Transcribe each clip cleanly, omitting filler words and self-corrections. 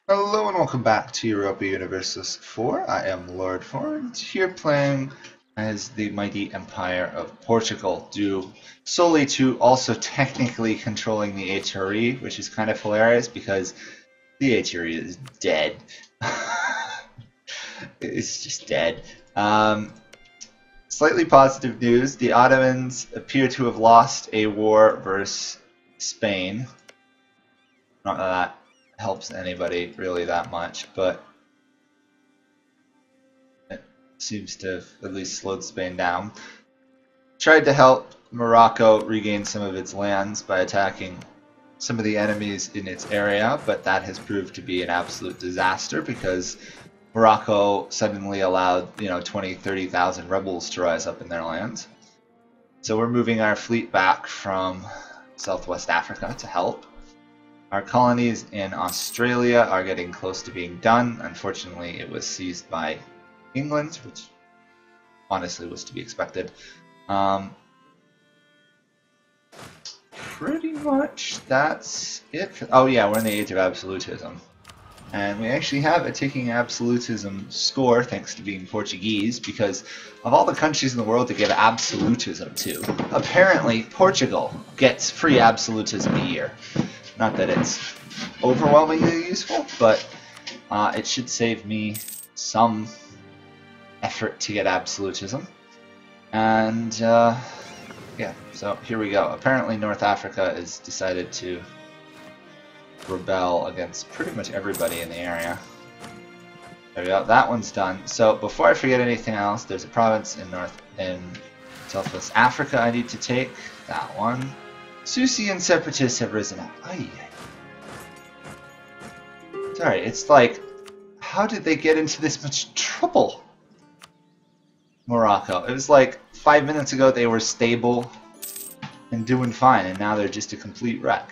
Hello and welcome back to Europa Universalis 4. I am Lord Forwind, here playing as the mighty Empire of Portugal, due solely to also technically controlling the HRE, which is kind of hilarious because the HRE is dead. It's just dead. Slightly positive news, the Ottomans appear to have lost a war versus Spain. Not that helps anybody really that much, but it seems to have at least slowed Spain down. Tried to help Morocco regain some of its lands by attacking some of the enemies in its area, but that has proved to be an absolute disaster because Morocco suddenly allowed, 20, 30,000 rebels to rise up in their lands. So we're moving our fleet back from Southwest Africa to help. Our colonies in Australia are getting close to being done. Unfortunately, it was seized by England, which honestly was to be expected. Pretty much that's it. Oh yeah, we're in the age of absolutism. And we actually have a ticking absolutism score thanks to being Portuguese, because of all the countries in the world to give absolutism to, apparently Portugal gets free absolutism a year. Not that it's overwhelmingly useful, but it should save me some effort to get absolutism. And yeah, so here we go. Apparently North Africa has decided to rebel against pretty much everybody in the area. There we go, that one's done. So before I forget anything else, there's a province in Southwest Africa I need to take. That one. Susian separatists have risen up. Aye. Sorry, it's like, how did they get into this much trouble? Morocco. It was like 5 minutes ago they were stable and doing fine, and now they're just a complete wreck.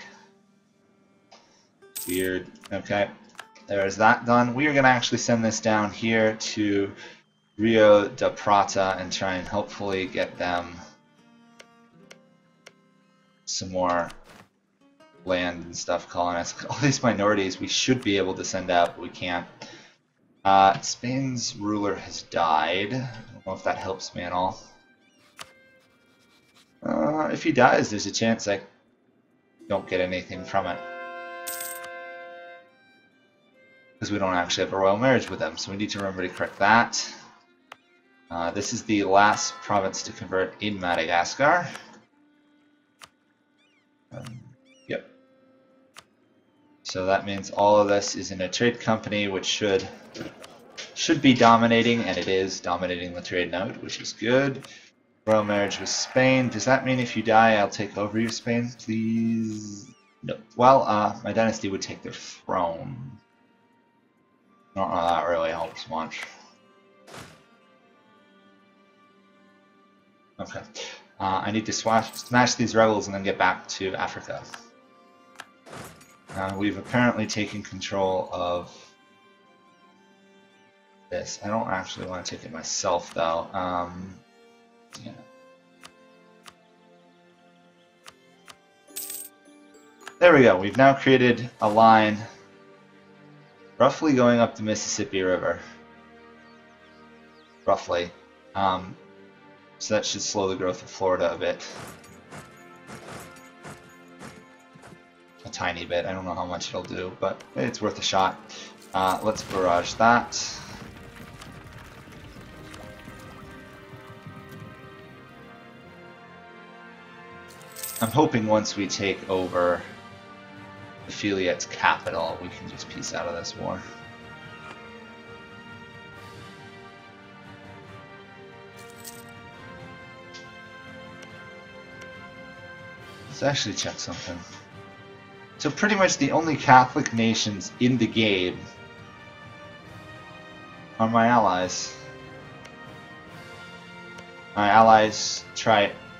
Weird. Okay, there's that done. We are going to actually send this down here to Rio de Prata and try and hopefully get them some more land and stuff calling us. All these minorities we should be able to send out, but we can't. Spain's ruler has died. I don't know if that helps me at all. If he dies, there's a chance I don't get anything from it. Because we don't actually have a royal marriage with them, so we need to remember to correct that. This is the last province to convert in Madagascar. Yep. So that means all of this is in a trade company, which should be dominating, and it is dominating the trade node, which is good. Royal marriage with Spain. Does that mean if you die, I'll take over your Spain, please? No. Well, my dynasty would take their throne. Not that really helps much. Okay. I need to smash these rebels and then get back to Africa. We've apparently taken control of this. I don't actually want to take it myself, though. Yeah. There we go. We've now created a line roughly going up the Mississippi River. Roughly. So that should slow the growth of Florida a bit. A tiny bit. I don't know how much it'll do, but it's worth a shot. Let's barrage that. I'm hoping once we take over Affiliate's capital, we can just piece out of this war. Let's actually check something. So pretty much the only Catholic nations in the game are my allies. My allies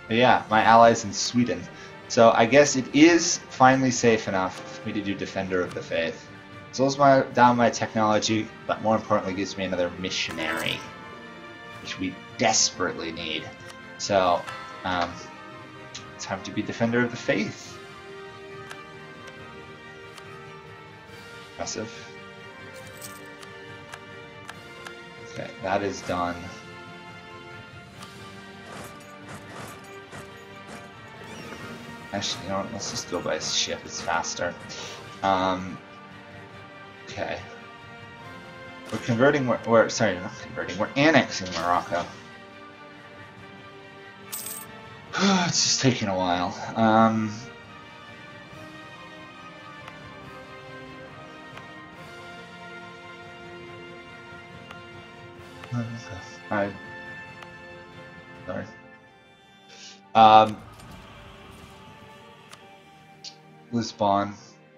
my allies in Sweden. So I guess it is finally safe enough for me to do Defender of the Faith. It slows down my technology, but more importantly gives me another missionary, which we desperately need. So, time to be Defender of the Faith. Impressive. Okay, that is done. Actually, you know what? Let's just go by ship. It's faster. Okay. We're converting. Sorry, not converting. We're annexing Morocco. It's just taking a while. Sorry. Lisbon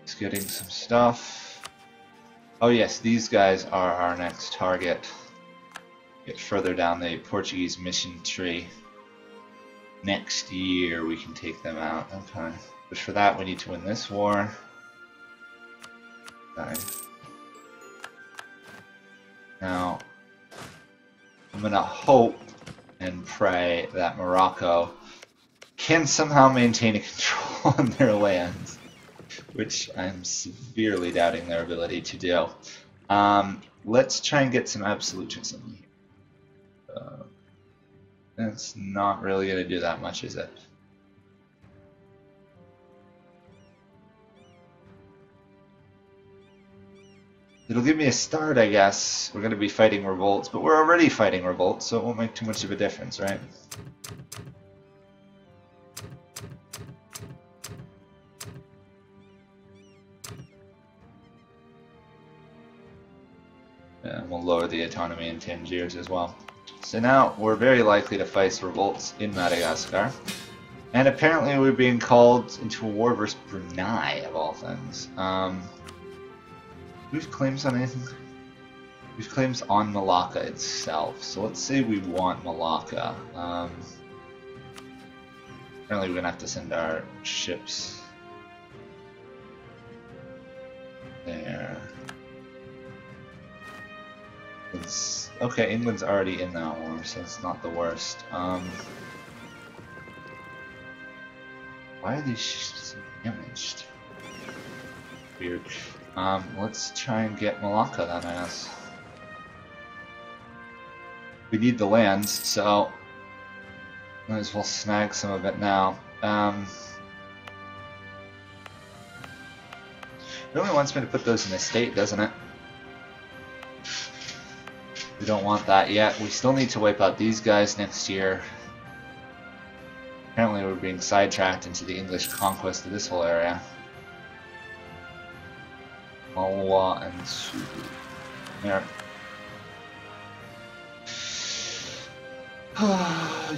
is getting some stuff. Oh yes, these guys are our next target. Get further down the Portuguese mission tree. Next year we can take them out. Okay. But for that we need to win this war. Okay. Now, I'm gonna hope and pray that Morocco can somehow maintain a control on their lands, which I'm severely doubting their ability to do. Let's try and get some absolutism. That's not really going to do that much, is it? It'll give me a start, I guess. We're going to be fighting revolts, but we're already fighting revolts, so it won't make too much of a difference, right? And we'll lower the autonomy in Tangiers as well. So now we're very likely to face revolts in Madagascar. And apparently we're being called into a war versus Brunei, of all things. We've claims on anything? We've claims on Malacca itself. So let's say we want Malacca. Apparently we're going to have to send our ships there. Okay, England's already in that war, so it's not the worst. Why are these ships damaged? Weird. Let's try and get Malacca then, I guess. We need the lands, so might as well snag some of it now. It only wants me to put those in the state, doesn't it? We don't want that yet. We still need to wipe out these guys next year. Apparently we're being sidetracked into the English conquest of this whole area. Malwa and Sulu. There.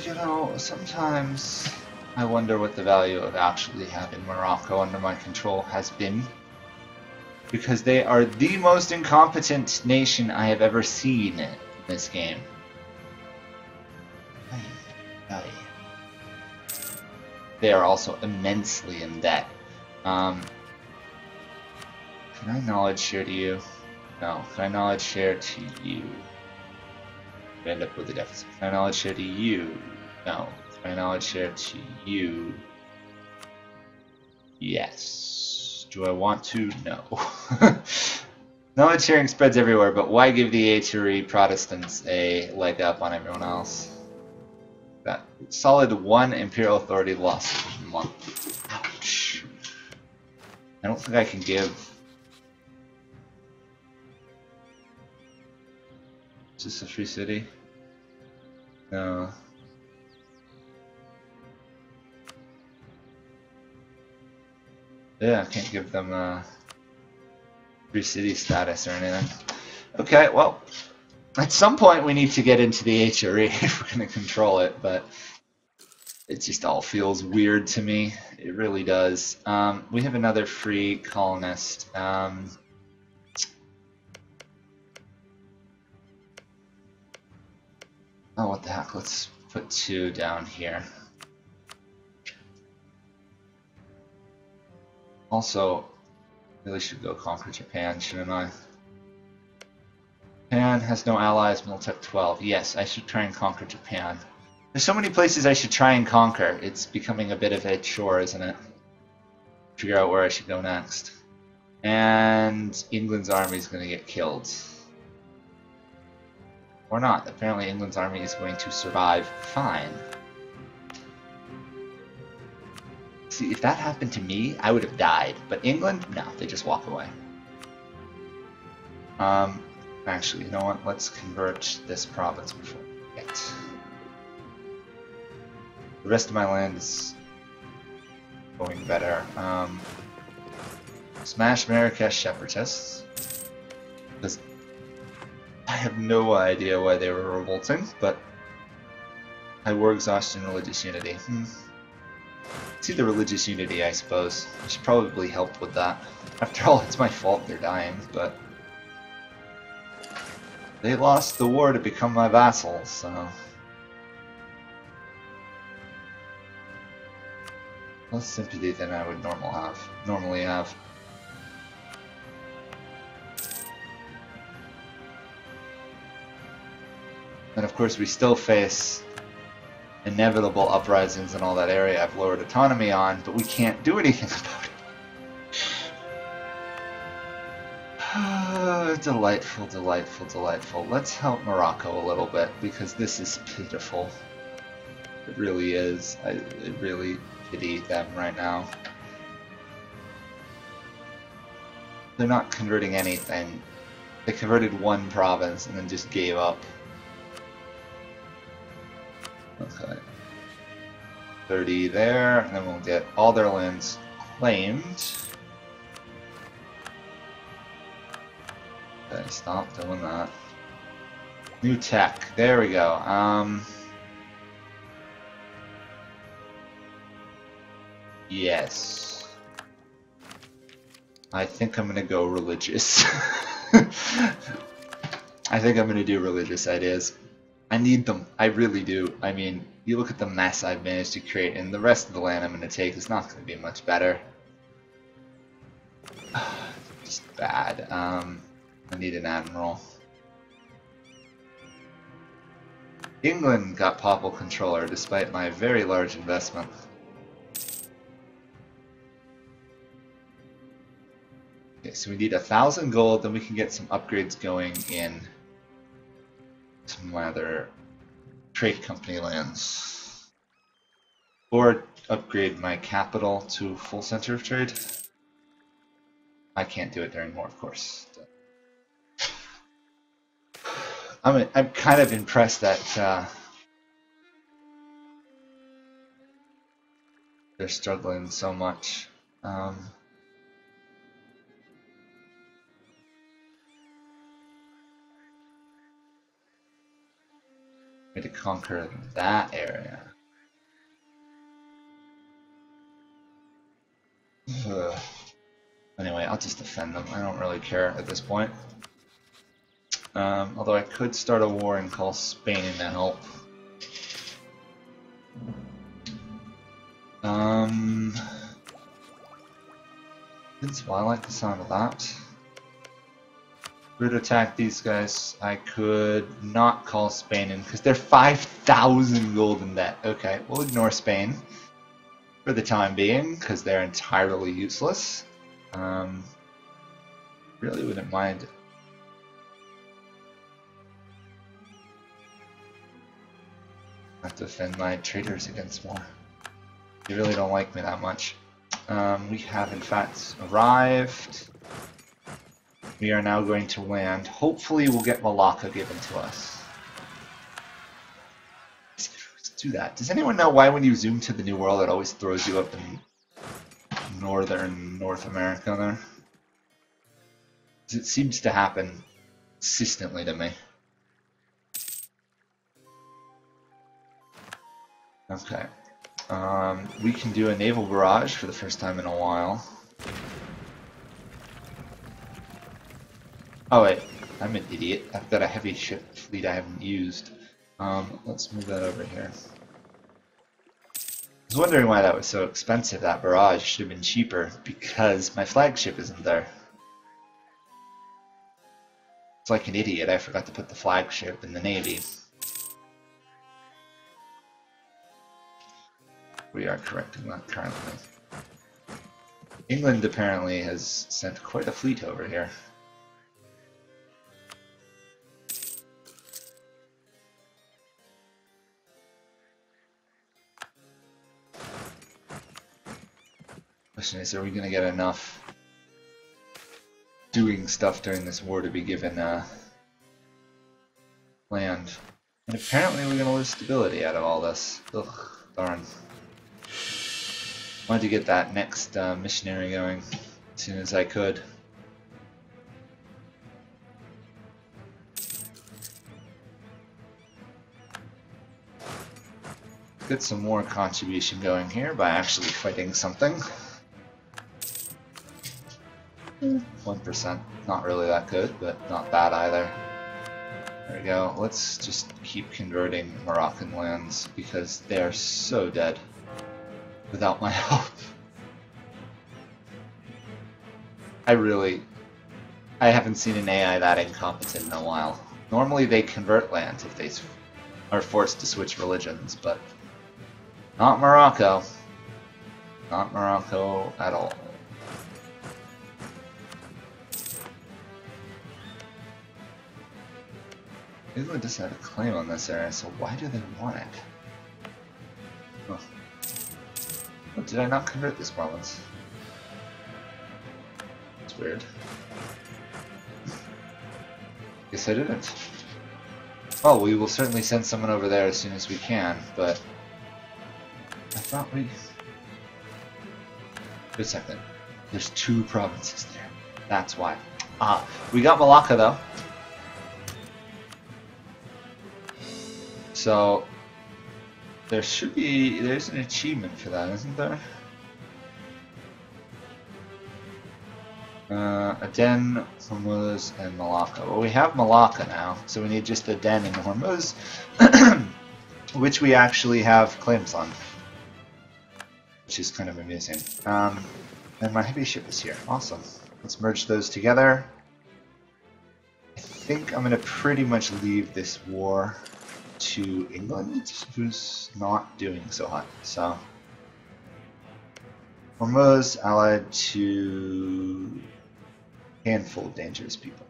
You know, sometimes I wonder what the value of actually having Morocco under my control has been. Because they are the most incompetent nation I have ever seen in this game. They are also immensely in debt. Can I knowledge share to you? No. Can I knowledge share to you? I end up with a deficit. Can I knowledge share to you? No. Can I knowledge share to you? Yes. Do I want to? No. Knowledge sharing spreads everywhere, but why give the HRE Protestants a leg up on everyone else? That solid 1 Imperial Authority lost in a month. Ouch. I don't think I can give. Is this a free city? No. Yeah, I can't give them free city status or anything. Okay, well, at some point we need to get into the HRE if we're going to control it, but it just all feels weird to me. It really does. We have another free colonist. Oh, what the heck, let's put 2 down here. Also, really should go conquer Japan, shouldn't I? Japan has no allies, Militech 12. Yes, I should try and conquer Japan. There's so many places I should try and conquer. It's becoming a bit of a chore, isn't it? Figure out where I should go next. And England's army is going to get killed. Or not. Apparently England's army is going to survive fine. See, if that happened to me, I would have died. But England, no, they just walk away. Actually, you know what? Let's convert this province before we get. The rest of my land is going better. Smash Marrakesh separatists. Because I have no idea why they were revolting, but high war exhaustion, religious unity. See the religious unity, I suppose. I should probably help with that. After all, it's my fault they're dying, but they lost the war to become my vassals, so less sympathy than I would normally have. And of course we still face inevitable uprisings in all that area I've lowered autonomy on, but we can't do anything about it. Delightful, delightful, delightful. Let's help Morocco a little bit, because this is pitiful. It really is. I really pity them right now. They're not converting anything. They converted one province and then just gave up. Okay. 30 there, and then we'll get all their lands claimed. Okay, stop doing that. New tech. There we go. Yes. I think I'm gonna go religious. I think I'm gonna do religious ideas. I need them. I really do. I mean, you look at the mess I've managed to create, and the rest of the land I'm gonna take is not gonna be much better. Just bad. I need an admiral. England got papal controller despite my very large investment. Okay, so we need 1,000 gold, then we can get some upgrades going in some other trade company lands. Or upgrade my capital to full center of trade. I can't do it during war, of course. I'm kind of impressed that they're struggling so much. To conquer that area. Ugh. Anyway, I'll just defend them. I don't really care at this point. Although I could start a war and call Spain in to help. Well, I like the sound of that. Route attack these guys. I could not call Spain in because they're 5,000 gold in debt. Okay, we'll ignore Spain for the time being because they're entirely useless. Really wouldn't mind. I have to defend my traders against more. They really don't like me that much. We have in fact arrived. We are now going to land. Hopefully we'll get Malacca given to us. Let's do that. Does anyone know why when you zoom to the New World it always throws you up in northern North America there? It seems to happen consistently to me. Okay. We can do a naval barrage for the first time in a while. Oh wait, I'm an idiot. I've got a heavy ship fleet I haven't used. Let's move that over here. I was wondering why that was so expensive, that barrage. Should have been cheaper, because my flagship isn't there. It's like an idiot, I forgot to put the flagship in the navy. We are correcting that currently. England apparently has sent quite a fleet over here. Question is, are we going to get enough doing stuff during this war to be given land? And apparently we're going to lose stability out of all this. Ugh, darn. Wanted to get that next missionary going as soon as I could. Get some more contribution going here by actually fighting something. 1%, not really that good, but not bad either. There we go. Let's just keep converting Moroccan lands because they are so dead without my help. I haven't seen an AI that incompetent in a while. Normally they convert lands if they are forced to switch religions, but not Morocco. Not Morocco at all. England doesn't have a claim on this area, so why do they want it? Oh. Oh, did I not convert this province? That's weird. Guess I didn't. Well, we will certainly send someone over there as soon as we can, but I thought we... Wait a second. There's 2 provinces there. That's why. Ah, we got Malacca though. So there's an achievement for that, isn't there? Aden, Hormuz, and Malacca. Well, we have Malacca now, so we need just Aden and Hormuz, which we actually have claims on, which is kind of amusing. And my heavy ship is here. Awesome. Let's merge those together. I think I'm going to pretty much leave this war to England, who's not doing so hot. So Hormuz allied to a handful of dangerous people.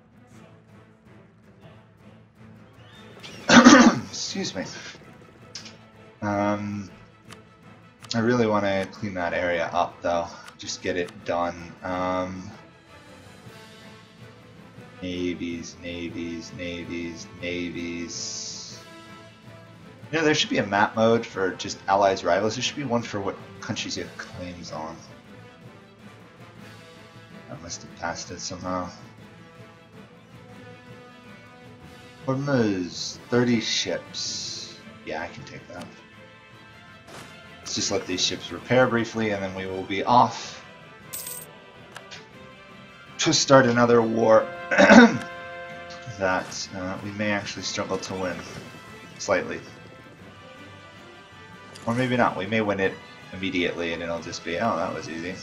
Excuse me. I really want to clean that area up though. Just get it done. Navies. You know, there should be a map mode for just allies, rivals. There should be one for what countries you have claims on. I must have passed it somehow. Hormuz, 30 ships. Yeah, I can take that. Let's just let these ships repair briefly, and then we will be off to start another war that we may actually struggle to win slightly. Or maybe not. We may win it immediately and it'll just be, oh, that was easy.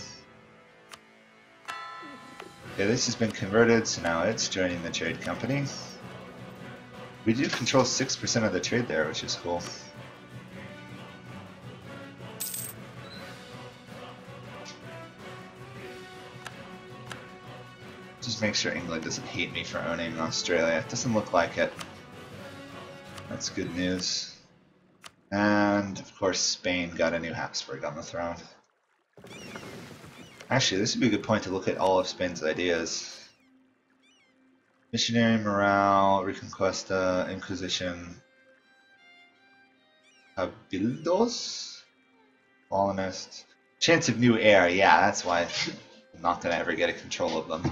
Okay, this has been converted, so now it's joining the trade company. We do control 6% of the trade there, which is cool. Just make sure England doesn't hate me for owning Australia. It doesn't look like it. That's good news. And, of course, Spain got a new Habsburg on the throne. Actually, this would be a good point to look at all of Spain's ideas. Missionary, morale, Reconquista, Inquisition, Cabildos, Colonist. Chance of new heir, yeah, that's why I'm not going to ever get a control of them.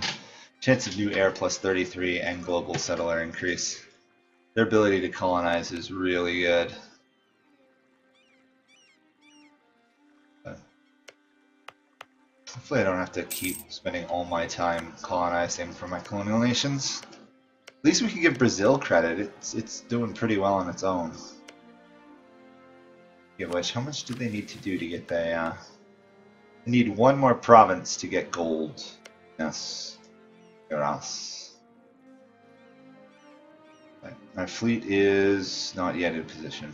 Chance of new heir plus 33 and global settler increase. Their ability to colonize is really good. Hopefully I don't have to keep spending all my time colonizing for my colonial nations. At least we can give Brazil credit. It's doing pretty well on its own. Yeah, which, how much do they need to do to get the... They need one more province to get gold. Yes. Grass. Okay. My fleet is not yet in position.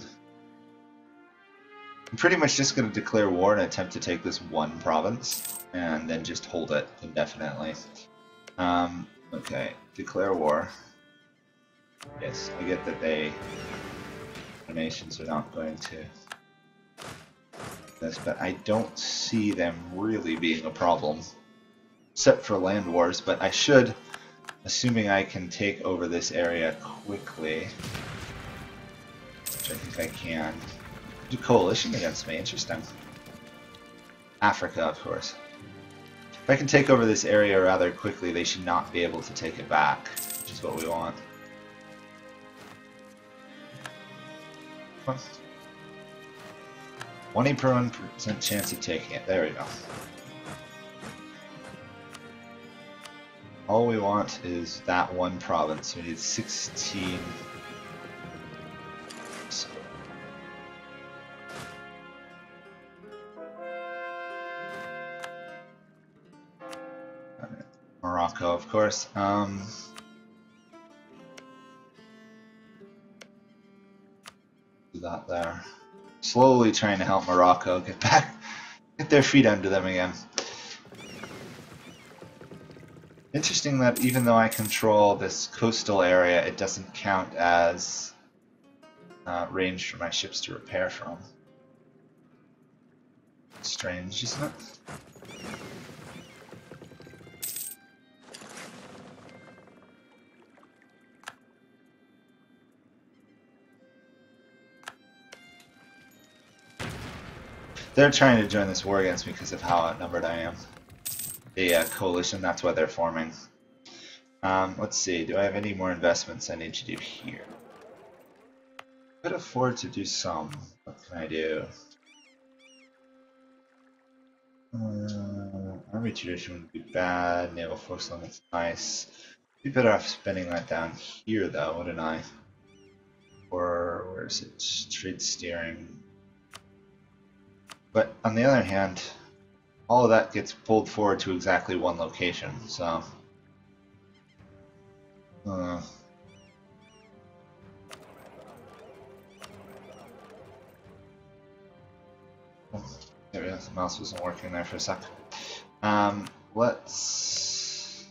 I'm pretty much just going to declare war and attempt to take this one province, and then just hold it indefinitely. Okay, declare war. Yes, I get that the nations are not going to this, but I don't see them really being a problem, except for land wars. But I should, assuming I can take over this area quickly, which I think I can. Do coalition against me, interesting. Africa, of course. If I can take over this area rather quickly, they should not be able to take it back, which is what we want. 20% chance of taking it. There we go. All we want is that one province. We need 16. Morocco, of course. Do that there. Slowly trying to help Morocco get their feet under them again. Interesting that even though I control this coastal area, it doesn't count as range for my ships to repair from. Strange, isn't it? They're trying to join this war against me because of how outnumbered I am. The coalition, that's why they're forming. Let's see, do I have any more investments I need to do here? I could afford to do some. What can I do? Army tradition would be bad. Naval force limit's nice. Be better off spending that down here, though, wouldn't I? Or where is it? Trade steering. But on the other hand, all of that gets pulled forward to exactly one location, so. There we go, the mouse wasn't working there for a sec. Let's.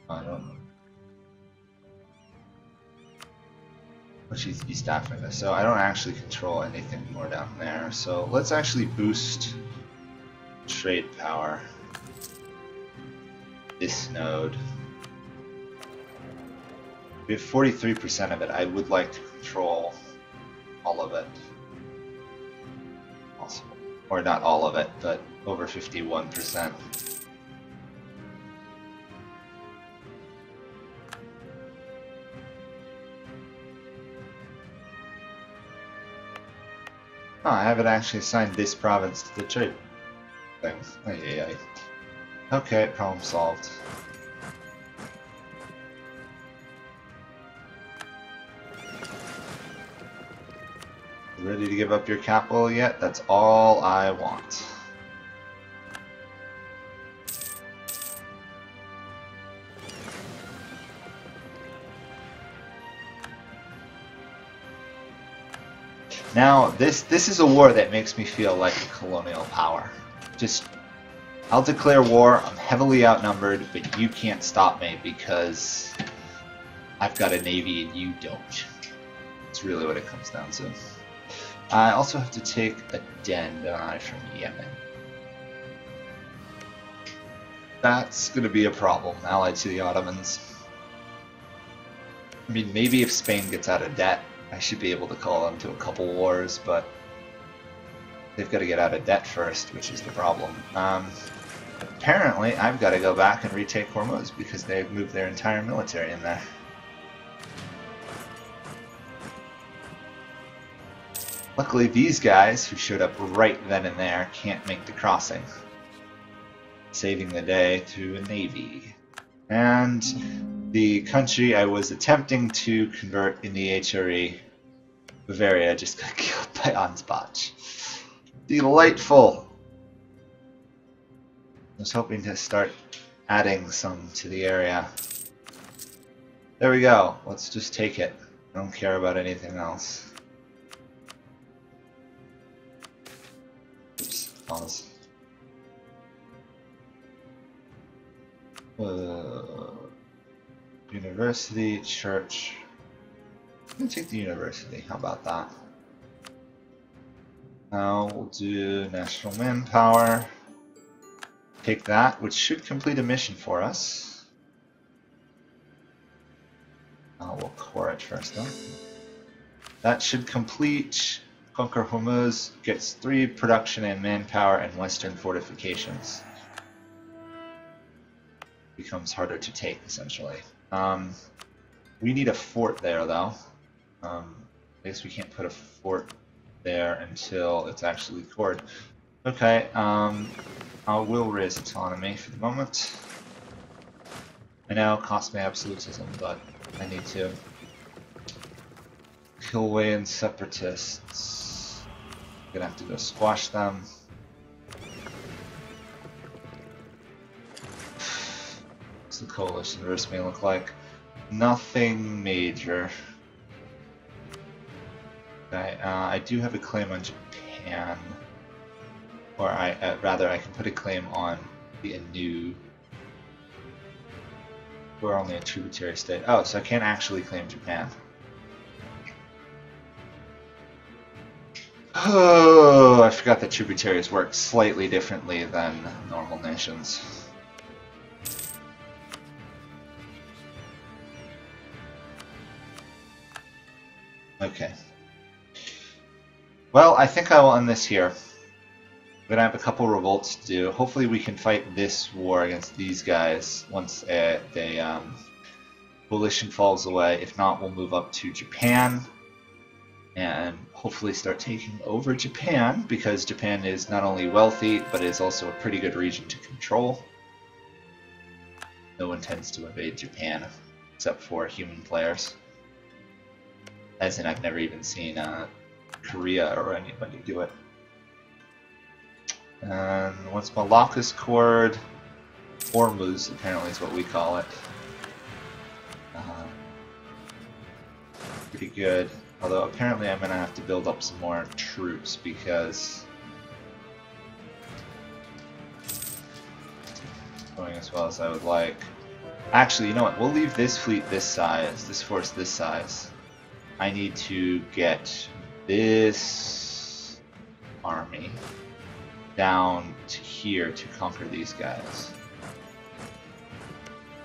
I don't know. Which is East Africa, so I don't actually control anything more down there. So let's actually boost trade power. This node. We have 43% of it. I would like to control all of it. Possible. Or not all of it, but over 51%. Oh, I haven't actually assigned this province to the trade thing. Okay, problem solved. Ready to give up your capital yet? That's all I want. Now, this is a war that makes me feel like a colonial power. Just, I'll declare war, I'm heavily outnumbered, but you can't stop me because I've got a navy and you don't. That's really what it comes down to. I also have to take a den, don't I, from Yemen. That's going to be a problem, allied to the Ottomans. I mean, maybe if Spain gets out of debt, I should be able to call them to a couple wars, but they've got to get out of debt first, which is the problem. Apparently, I've got to go back and retake Hormuz because they've moved their entire military in there. Luckily, these guys, who showed up right then and there, can't make the crossing, saving the day to a navy. And the country I was attempting to convert in the HRE, Bavaria, just got killed by Ansbach. Delightful! I was hoping to start adding some to the area. There we go. Let's just take it. I don't care about anything else. Oops, pause. University, church. I'm gonna take the university. How about that? Now we'll do national manpower. Take that, which should complete a mission for us. We'll core it first though. That should complete. Conquer Hormuz gets 3 production and manpower and western fortifications. Becomes harder to take, essentially. We need a fort there, though. I guess we can't put a fort there until it's actually cored. Okay, I will raise autonomy for the moment. I know it costs me absolutism, but I need to. Kilwayan separatists. Gonna have to go squash them. What's the coalition versus may look like? Nothing major. Okay, I do have a claim on Japan. Or rather, I can put a claim on the Anu. We're only a tributary state. Oh, so I can't actually claim Japan. Oh, I forgot that tributaries work slightly differently than normal nations. Okay. Well, I think I will end this here. I'm gonna have a couple revolts to do. Hopefully we can fight this war against these guys once the coalition falls away. If not, we'll move up to Japan and hopefully start taking over Japan, because Japan is not only wealthy, but is also a pretty good region to control. No one tends to invade Japan, except for human players. As in, I've never even seen Korea or anybody do it. And once Malacca's cored, Hormuz apparently is what we call it. Pretty good. Although apparently I'm going to have to build up some more troops because it's going as well as I would like. Actually, you know what? We'll leave this fleet this size, this force this size. I need to get this army down to here to conquer these guys.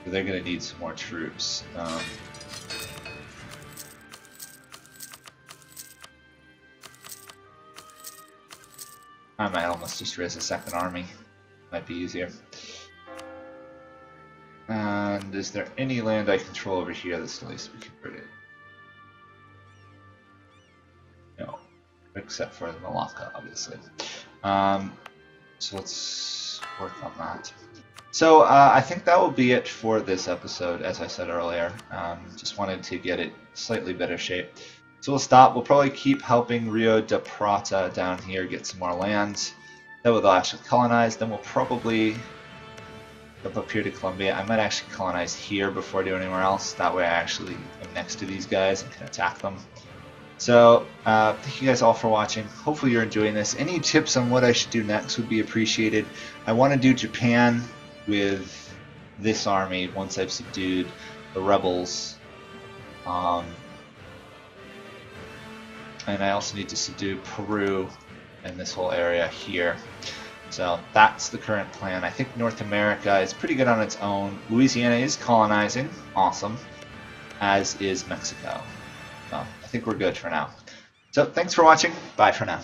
They're going to need some more troops. I might almost just raise a second army. Might be easier. And is there any land I control over here that's the least we converted? No, except for Malacca, obviously. So let's work on that. So I think that will be it for this episode, as I said earlier. Just wanted to get it slightly better shape. So we'll stop. We'll probably keep helping Rio de Prata down here get some more lands. That will actually colonize. Then we'll probably jump up here to Colombia. I might actually colonize here before I do anywhere else. That way I actually am next to these guys and can attack them. So thank you guys all for watching. Hopefully you're enjoying this. Any tips on what I should do next would be appreciated. I want to do Japan with this army once I've subdued the rebels. And I also need to subdue Peru and this whole area here. So that's the current plan. I think North America is pretty good on its own. Louisiana is colonizing, awesome, as is Mexico. So I think we're good for now. So thanks for watching. Bye for now.